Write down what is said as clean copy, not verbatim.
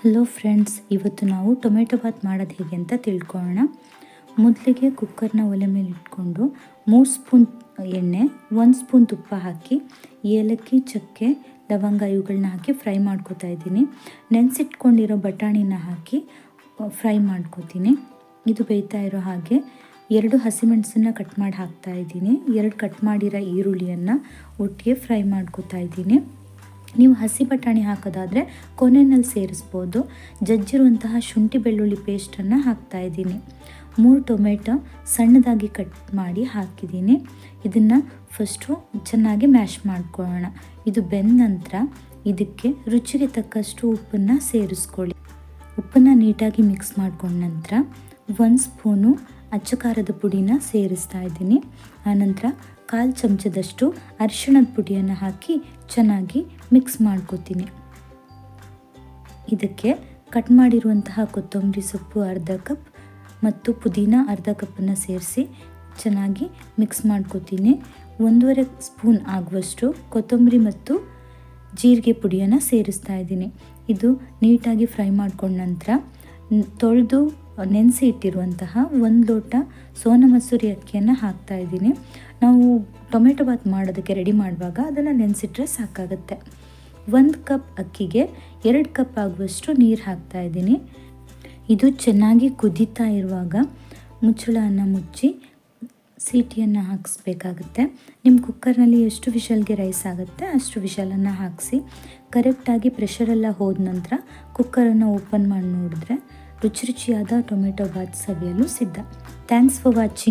Hello friends, ಇವತ್ತು ನಾವು tomato Baat ಮಾಡೋದು ಹೇಗೆ ಅಂತ ತಿಳ್ಕೊಳ್ಳೋಣ. ಮೊದಲಿಗೆ ಕುಕ್ಕರ್ನ ಒಲೆ ಮೇಲೆ ಇಟ್ಕೊಂಡು 3 ಸ್ಪೂನ್ ಎಣ್ಣೆ, 1 ಸ್ಪೂನ್ ತುಪ್ಪ ಹಾಕಿ ಏಲಕ್ಕಿ, ಚಕ್ಕೆ, ಲವಂಗ ಇವುಗಳನ್ನ ಹಾಕಿ ಫ್ರೈ ಮಾಡ್ಕೊತಾ ಇದ್ದೀನಿ. ನೆನೆಸಿಟ್ಕೊಂಡಿರೋ ಬಟಾಣಿನ ಹಾಕಿ ಫ್ರೈ ಮಾಡ್ಕೊತೀನಿ. ಇದು ಬೇಯ್ತಾ ಇರೋ ಹಾಗೆ 2 ಹಸಿಮೆಣಸನ್ನು ಕಟ್ ಮಾಡಿ ಹಾಕ್ತಾ ಇದ್ದೀನಿ. 2 ಕಟ್ ಮಾಡಿರೋ ಈರುಳ್ಳಿಯನ್ನು ಒಟ್ಟಿಗೆ ಫ್ರೈ ಮಾಡ್ಕೊತಾ ಇದ್ದೀನಿ. ನೀವು ಹಸಿ ಬಟಾಣಿ ಹಾಕೋದಾದರೆ ಕೊನೆಯಲ್ಲಿ ಸೇರಿಸ್ಬೋದು. ಜಜ್ಜಿರುವಂತಹ ಶುಂಠಿ ಬೆಳ್ಳುಳ್ಳಿ ಪೇಸ್ಟನ್ನು ಹಾಕ್ತಾ ಇದ್ದೀನಿ. 3 ಟೊಮೆಟೊ ಸಣ್ಣದಾಗಿ ಕಟ್ ಮಾಡಿ ಹಾಕಿದ್ದೀನಿ. ಇದನ್ನು ಫಸ್ಟು ಚೆನ್ನಾಗಿ ಮ್ಯಾಶ್ ಮಾಡ್ಕೊಳ್ಳೋಣ. ಇದು ಬೆಂದ ನಂತರ ಇದಕ್ಕೆ ರುಚಿಗೆ ತಕ್ಕಷ್ಟು ಉಪ್ಪನ್ನು ಸೇರಿಸ್ಕೊಳ್ಳಿ. ಉಪ್ಪನ್ನು ನೀಟಾಗಿ ಮಿಕ್ಸ್ ಮಾಡ್ಕೊಂಡ ನಂತರ 1 ಸ್ಪೂನು ಅಚ್ಚ ಖಾರದ ಪುಡಿನ ಸೇರಿಸ್ತಾ ಇದ್ದೀನಿ. ಆನಂತರ 1/4 ಚಮಚದಷ್ಟು ಅರಿಶಿಣದ ಪುಡಿಯನ್ನು ಹಾಕಿ ಚೆನ್ನಾಗಿ ಮಿಕ್ಸ್ ಮಾಡ್ಕೊತೀನಿ. ಇದಕ್ಕೆ ಕಟ್ ಮಾಡಿರುವಂತಹ ಕೊತ್ತಂಬರಿ ಸೊಪ್ಪು ಅರ್ಧ ಕಪ್ ಮತ್ತು ಪುದೀನ ಅರ್ಧ ಕಪ್ಪನ್ನು ಸೇರಿಸಿ ಚೆನ್ನಾಗಿ ಮಿಕ್ಸ್ ಮಾಡ್ಕೊತೀನಿ. 1.5 ಸ್ಪೂನ್ ಆಗುವಷ್ಟು ಕೊತ್ತಂಬರಿ ಮತ್ತು ಜೀರಿಗೆ ಪುಡಿಯನ್ನು ಸೇರಿಸ್ತಾ ಇದ್ದೀನಿ. ಇದು ನೀಟಾಗಿ ಫ್ರೈ ಮಾಡ್ಕೊಂಡ ನಂತರ ತೊಳೆದು ನೆನೆಸಿ ಇಟ್ಟಿರುವಂತಹ 1 ಲೋಟ ಸೋನಾ ಮಸೂರಿ ಅಕ್ಕಿಯನ್ನು ಹಾಕ್ತಾ ಇದ್ದೀನಿ. ನಾವು ಟೊಮೆಟೊ ಬಾತ್ ಮಾಡೋದಕ್ಕೆ ರೆಡಿ ಮಾಡುವಾಗ ಅದನ್ನು ನೆನೆಸಿಟ್ರೆ ಸಾಕಾಗುತ್ತೆ. 1 ಕಪ್ ಅಕ್ಕಿಗೆ 2 ಕಪ್ ಆಗುವಷ್ಟು ನೀರು ಹಾಕ್ತಾ ಇದ್ದೀನಿ. ಇದು ಚೆನ್ನಾಗಿ ಕುದೀತಾ ಇರುವಾಗ ಮುಚ್ಚಳವನ್ನು ಮುಚ್ಚಿ ಸೀಟಿಯನ್ನು ಹಾಕಿಸ್ಬೇಕಾಗುತ್ತೆ. ನಿಮ್ಮ ಕುಕ್ಕರ್ನಲ್ಲಿ ಎಷ್ಟು ವಿಷಲ್ಗೆ ರೈಸ್ ಆಗುತ್ತೆ ಅಷ್ಟು ವಿಷಲನ್ನು ಹಾಕಿಸಿ ಕರೆಕ್ಟಾಗಿ ಪ್ರೆಷರೆಲ್ಲ ಹೋದ ನಂತರ ಕುಕ್ಕರನ್ನು ಓಪನ್ ಮಾಡಿ ನೋಡಿದ್ರೆ ರುಚಿಯಾದ ಟೊಮೆಟೊ ಬಾತ್ ಸವಿಯಲು ಸಿದ್ಧ. Thanks for watching.